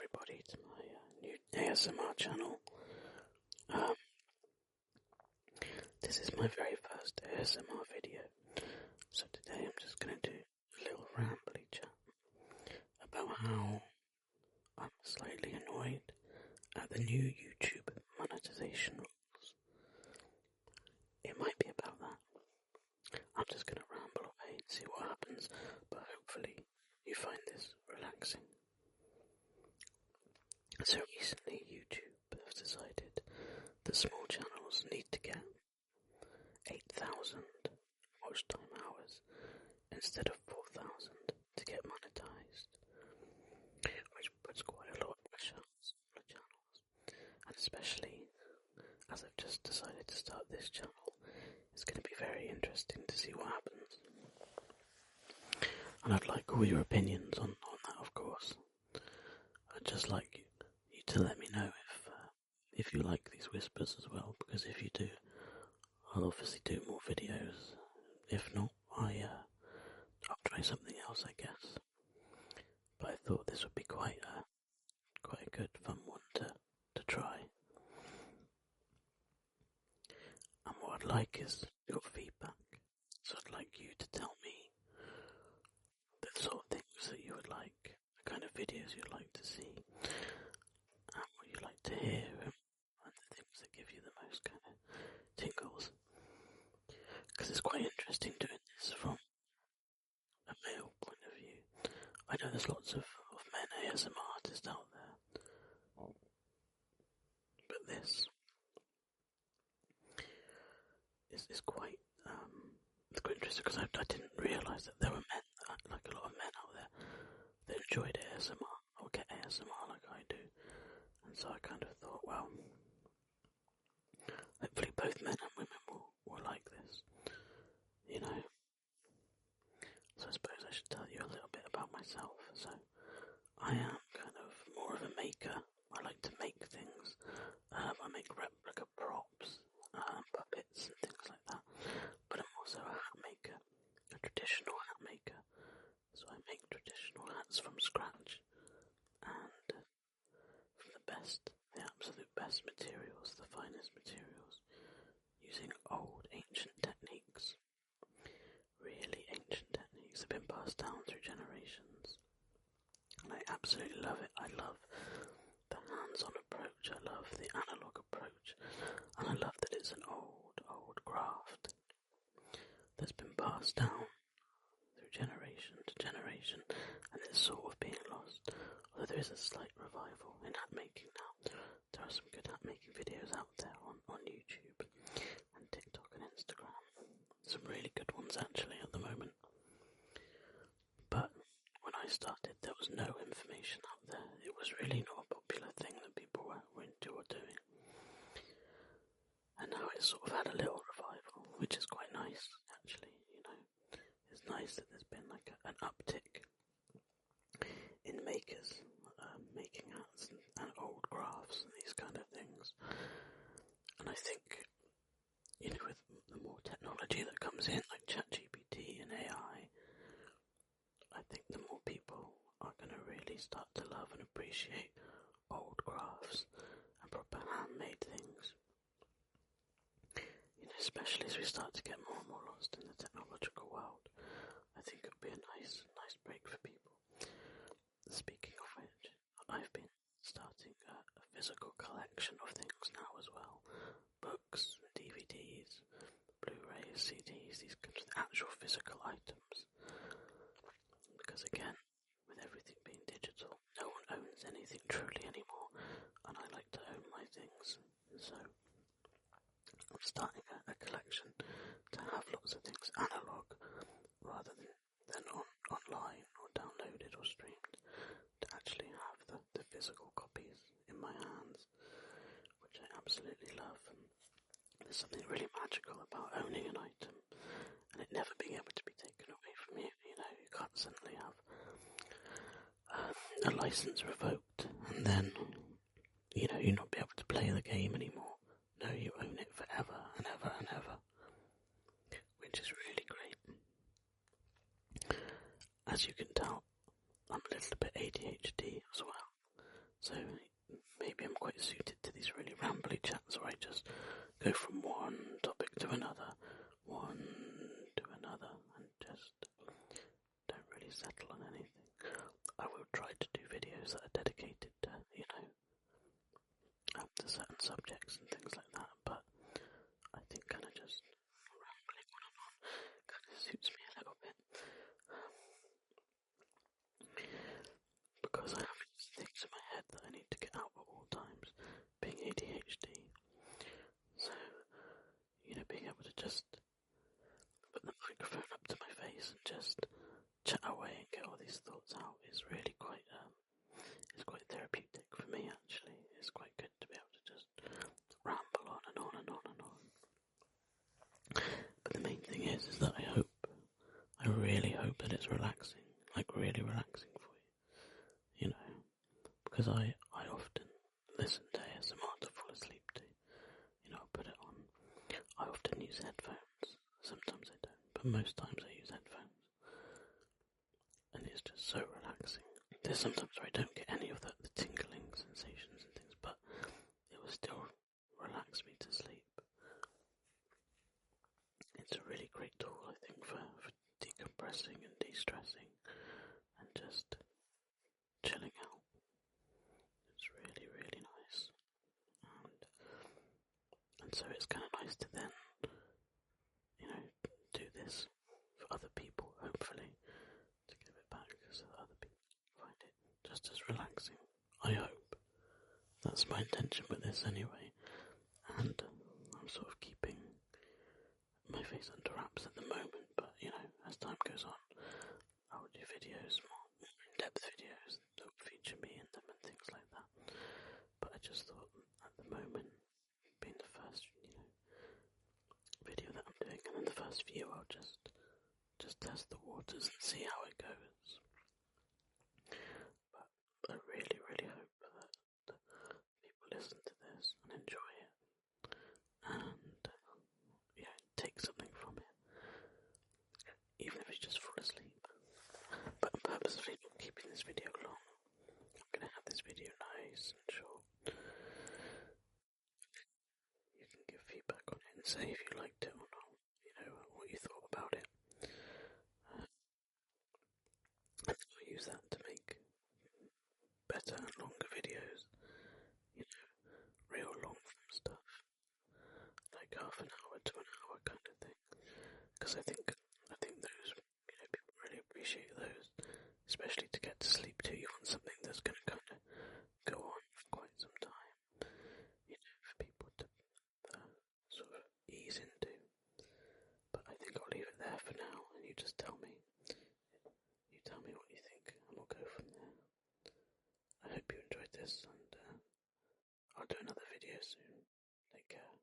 everybody to my new ASMR channel. This is my very first ASMR video, so today I'm just going to do a little rambly chat about how I'm slightly annoyed at the new YouTube monetization rules. It might be about that. I'm just going to ramble away and see what happens, but hopefully you find this relaxing. So recently YouTube has decided that small channels need to get 8,000 watch time hours instead of 4,000 to get monetized, which puts quite a lot of pressure on smaller channels, and especially as I've just decided to start this channel, it's going to be very interesting to see what happens. And I'd like all your opinions on that, of course. I'd just like you to let me know if you like these whispers as well, because if you do, I'll obviously do more videos. If not, I'll try something else, I guess. But I thought this would be quite a good, fun one to try. And what I'd like is your feedback. So I'd like you to tell me the sort of things that you would like, the kind of videos you'd like to see, and what you'd like to hear, and the things that give you the most kind of tingles. Because it's quite interesting doing this from a male point of view. I know there's lots of men ASMR artists out there, but this is quite interesting because I didn't realise that there were men, like a lot of men out there, that enjoyed ASMR or get ASMR like I do, and so I kind of thought, well, hopefully both men and women will like this, you know. So I suppose I should tell you a little bit about myself. So I am kind of more of a maker. I like to make things. I make replica props, puppets and things like that. But I'm also a hat maker, a traditional hat maker. So I make traditional hats from scratch and from the absolute best materials, the finest materials, using old ancient techniques. Really ancient techniques have been passed down through generations. And I absolutely love it. I love the hands-on approach. I love the analog approach. And I love that it's an old craft that's been passed down through generation to generation, and it's sort of being lost. Although there is a slight revival in hat making now. There are some good hat making videos out there on YouTube and TikTok and Instagram. Some really good ones actually at the moment. But when I started, there was no information out there. It was really not a popular thing that people were into or doing. And now it's sort of had a little revival, which is quite nice, actually, you know. It's nice that there's been like an uptick in makers, making hats and old crafts and these kind of things. And I think, you know, with the more technology that comes in, like ChatGPT and AI, I think the more people are going to really start to love and appreciate old crafts and proper handmade things. You know, especially as we start to get more and more lost in the technological world, I think it would be a nice break for people. Speaking of which, I've been starting a physical collection of things now as well. Books, DVDs, Blu-rays, CDs, these kinds of actual physical items. Because again, with everything being digital, no one owns anything truly anymore, and I like to own my things. So I'm starting a collection to have lots of things analog rather than online or downloaded or streamed, to actually have the physical copies in my hands, which I absolutely love. And there's something really magical about owning an item and it never being able to be taken away from you. You know, you can't suddenly have a license revoked and then, you know, you not be able to play the game anymore. No, you own it forever and ever and ever, which is really great. As you can tell, I'm a little bit ADHD as well, because I have these things in my head that I need to get out at all times, being ADHD. So, being able to just put the microphone up to my face and just chat away and get all these thoughts out is really quite, it's quite therapeutic for me actually. It's quite good to be able to just ramble on and on and on and on. But the main thing is that I really hope that it's relaxing, like really relaxing for you, because I often listen to ASMR to fall asleep to, put it on. I often use headphones, sometimes I don't, but most times I use headphones, and it's just so relaxing. There's sometimes where I don't get any of the tingling sensations and things, but it will still relax me to sleep. It's a really great tool, I think, for decompressing and de-stressing and just chilling out. It's really, really nice. And so it's kind of nice to then, do this for other people, hopefully, to give it back so that other people find it just as relaxing. I hope. That's my intention with this anyway. And I'm sort of keeping my face under wraps at the moment, but, as time goes on, I will do videos, more in-depth videos that will feature me in them and things like that. But I just thought, at the moment, being the first, video that I'm doing, and then the first few, I'll just test the waters and see how it goes. But I really, really hope that people listen to this and enjoy it, and take something from it, even if it's just fall asleep. But I'm purposefully not keeping this video long. I'm going to have this video nice and short. You can give feedback on it and say if you liked it or not, what you thought about it. And I'll use that to make better and longer videos, real long form stuff, like half an hour to an hour kind of thing. Because I think those, people really appreciate those, especially to get to sleep too. You want something that's going to kind of go on for quite some time, for people to sort of ease into. But I think I'll leave it there for now, and you just tell me. You tell me what you think, and we'll go from there. I hope you enjoyed this, and I'll do another video soon. Take care.